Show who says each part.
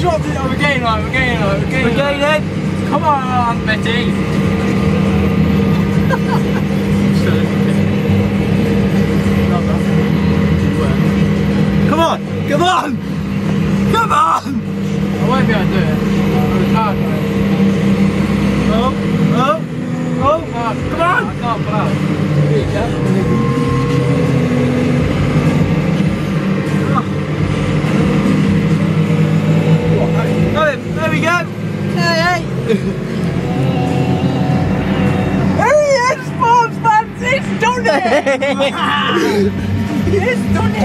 Speaker 1: dropped it. Oh, we're getting on, we're getting on, we're getting on.
Speaker 2: We're getting in.
Speaker 1: Come on, Betty.
Speaker 2: Come on, come on, come on.
Speaker 1: I won't be able to do it. I can't do it.
Speaker 2: Oh,
Speaker 1: Come on. I can't pull out.
Speaker 2: Got him, there we go. Hey.
Speaker 1: There he is, sports fans. It's done it. It's done it.